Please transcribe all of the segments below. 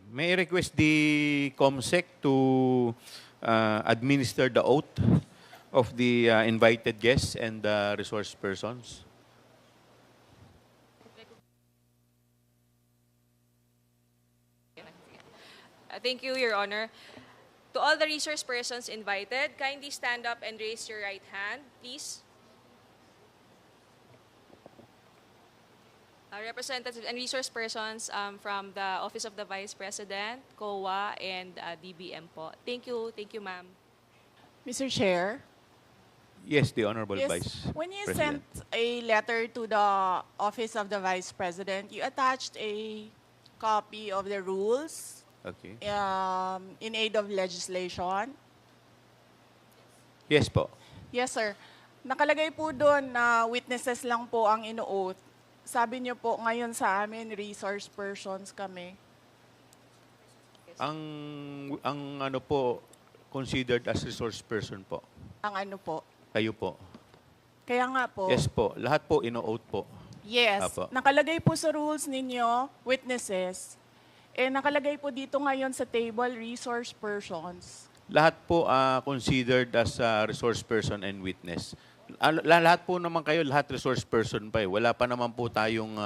May I request the COMSEC to administer the oath of the invited guests and the resource persons? Thank you, Your Honor. To all the resource persons invited, kindly stand up and raise your right hand, please. Representatives and resource persons from the Office of the Vice President, COA, and DBM po. Thank you, ma'am. Mr. Chair, Yes, the Honorable yes, Vice when you President. sent a letter to the Office of the Vice President, you attached a copy of the rules Okay. in aid of legislation. Yes po. Yes, sir. Nakalagay po doon na witnesses lang po ang ino-oath. Sabi niyo po ngayon sa amin, resource persons kami. Ang ano po, considered as resource person po. Ang ano po. Kayo po. Kaya nga po. Yes po. Lahat po ino-oath po. Yes. Apo. Nakalagay po sa rules ninyo, witnesses. Nakalagay po dito ngayon sa table, resource persons. Lahat po considered as resource person and witness. Lahat po naman kayo, lahat resource person pa eh. Wala pa naman po tayong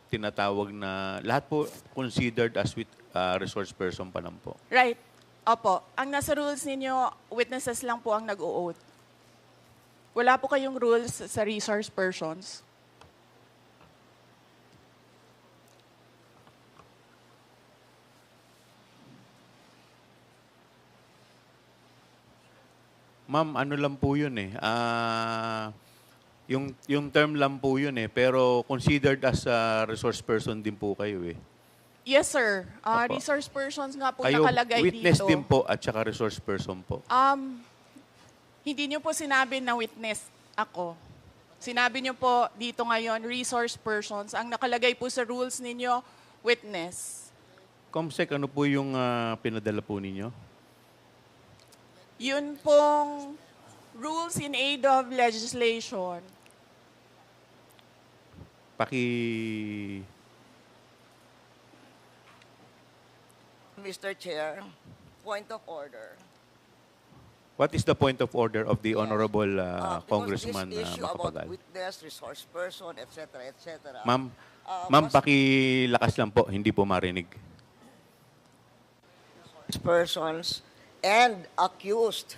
tinatawag na, lahat po considered as resource person pa lang po. Right. Opo. Ang nasa rules ninyo, witnesses lang po ang nag-o-oath. Wala po kayong rules sa resource persons. Ma'am, ano lang po yun eh. Yung term lang po yun eh. Pero considered as resource person din po kayo eh. Yes, sir. Opo. Resource persons nga po Kayo nakalagay witness dito. din po at saka resource person po. Hindi niyo po sinabi na witness ako. Sinabi niyo po dito ngayon, resource persons. Ang nakalagay po sa rules ninyo, witness. COMSEC, ano po yung pinadala po ninyo? Yun pong rules in aid of legislation. Mr. Chair, point of order. What is the point of order of the Honorable Because Congressman this issue about Macapagal? witness, resource person, etc., etc. Ma'am, was- pakilakas lang po, hindi po marinig. persons and accused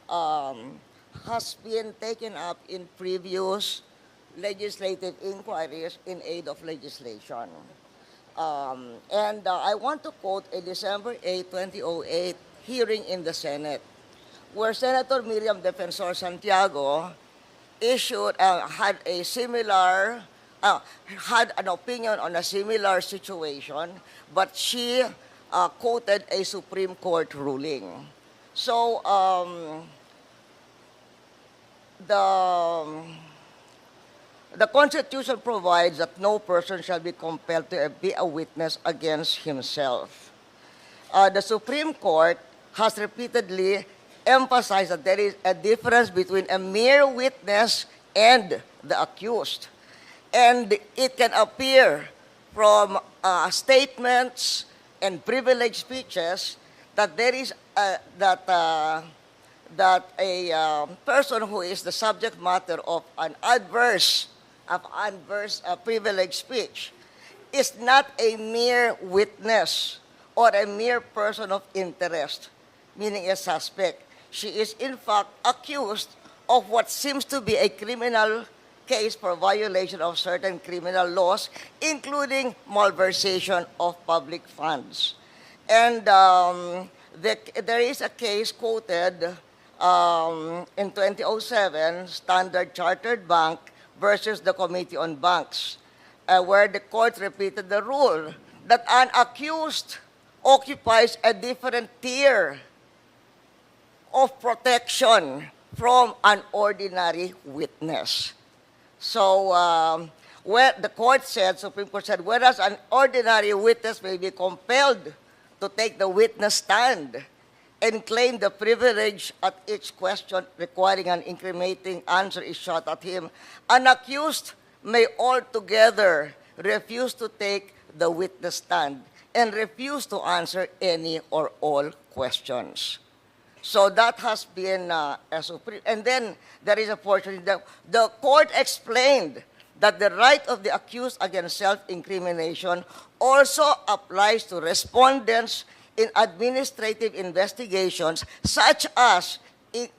has been taken up in previous legislative inquiries in aid of legislation. I want to quote a December 8, 2008 hearing in the Senate, where Senator Miriam Defensor Santiago issued, had an opinion on a similar situation, but she quoted a Supreme Court ruling. So, the Constitution provides that no person shall be compelled to be a witness against himself. The Supreme Court has repeatedly emphasized that there is a difference between a mere witness and the accused. And it can appear from statements and privileged speeches that there is that a person who is the subject matter of an adverse privileged speech is not a mere witness or a mere person of interest, meaning a suspect. She is in fact accused of what seems to be a criminal case for violation of certain criminal laws, including malversation of public funds. And there is a case quoted in 2007, Standard Chartered Bank versus the Committee on Banks, where the court repeated the rule that an accused occupies a different tier of protection from an ordinary witness. So, the court said, Supreme Court said, whereas an ordinary witness may be compelled to take the witness stand and claim the privilege at each question requiring an incriminating answer is shot at him, an accused may altogether refuse to take the witness stand and refused to answer any or all questions. So that has been a supreme. And then there is a portion that the court explained that the right of the accused against self-incrimination also applies to respondents in administrative investigations such as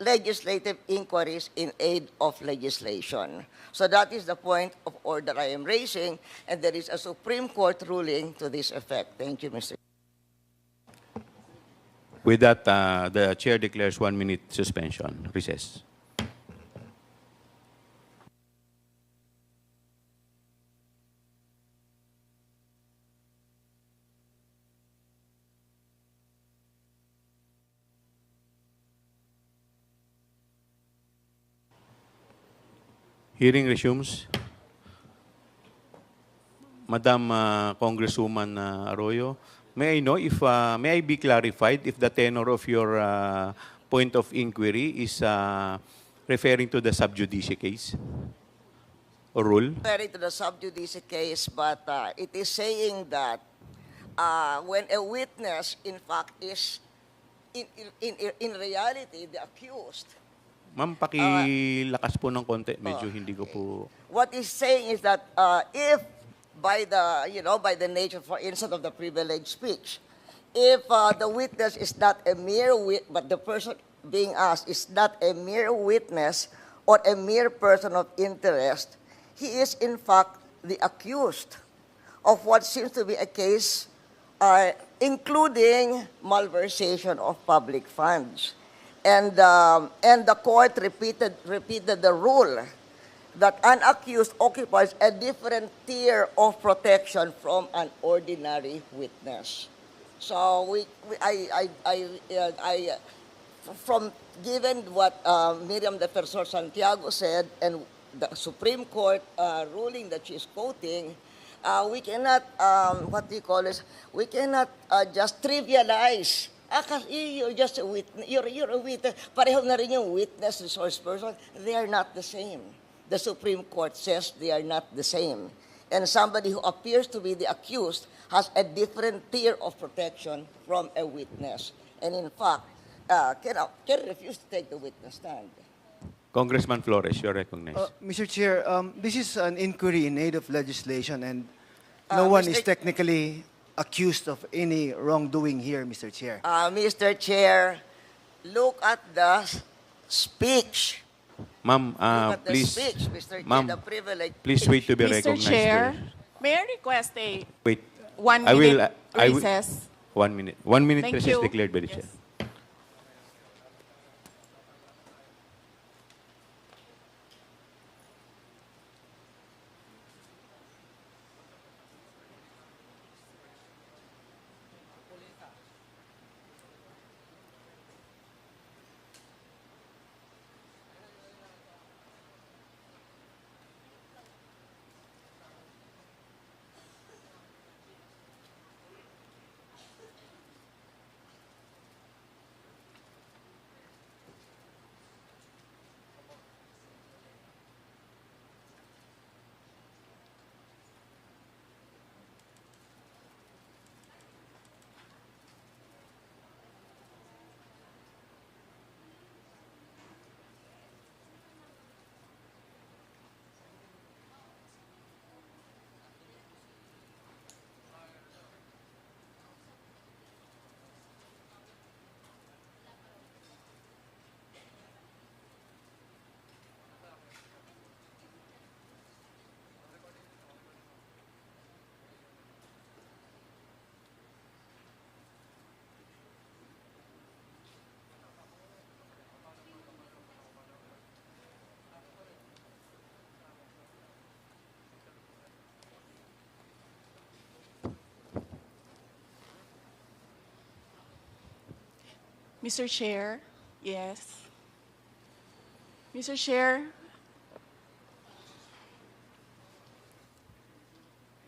legislative inquiries in aid of legislation. So that is the point of order I am raising, and there is a Supreme Court ruling to this effect. Thank you, Mr. With that, the chair declares 1 minute suspension. Recess. Hearing resumes. Madam Congresswoman Arroyo, may I know if, may I be clarified if the tenor of your point of inquiry is referring to the sub judice case or rule? Referring to the sub judice case, but it is saying that when a witness, in fact, is in reality the accused. Ma'am, pakilakas po ng konti. Medyo hindi ko po... What he's saying is that if by the nature, for instance, of the privileged speech, if the witness is not a mere witness, but the person being asked is not a mere witness or a mere person of interest, he is in fact the accused of what seems to be a case including malversation of public funds. And the court repeated the rule that an accused occupies a different tier of protection from an ordinary witness. So from given what Miriam Defensor Santiago said and the Supreme Court ruling that she's quoting, we cannot we cannot just trivialize. Kasi you're just a witness. You're a witness. Pareho na rin yung witness, resource person. They are not the same. The Supreme Court says they are not the same. And somebody who appears to be the accused has a different tier of protection from a witness. And in fact, can refuse to take the witness stand. Congressman Flores, you're recognized. Mr. Chair, this is an inquiry in aid of legislation, and no one is technically accused of any wrongdoing here, Mr. Chair. Mr. Chair, look at the speech. Ma'am, Look at the please, speech, Mr. Chair, ma'am, the privilege. please wait to be Mr. recognized. Chair, first. may I request a Wait. 1 I will, minute I will- recess? 1 minute. 1 minute Thank recess you. declared by the Yes. chair. Mr. Chair, yes. Mr. Chair,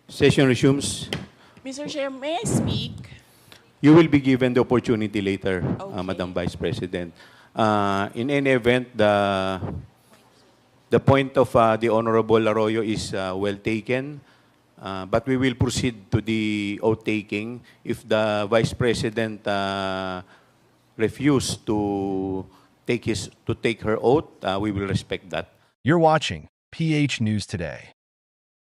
Session resumes. Mr. Chair, may I speak? You will be given the opportunity later, Okay. Madam Vice President. In any event, the point of the Honorable Arroyo is well taken. But we will proceed to the oath taking. If the Vice President refuse to take her oath, we will respect that. You're watching PH News Today.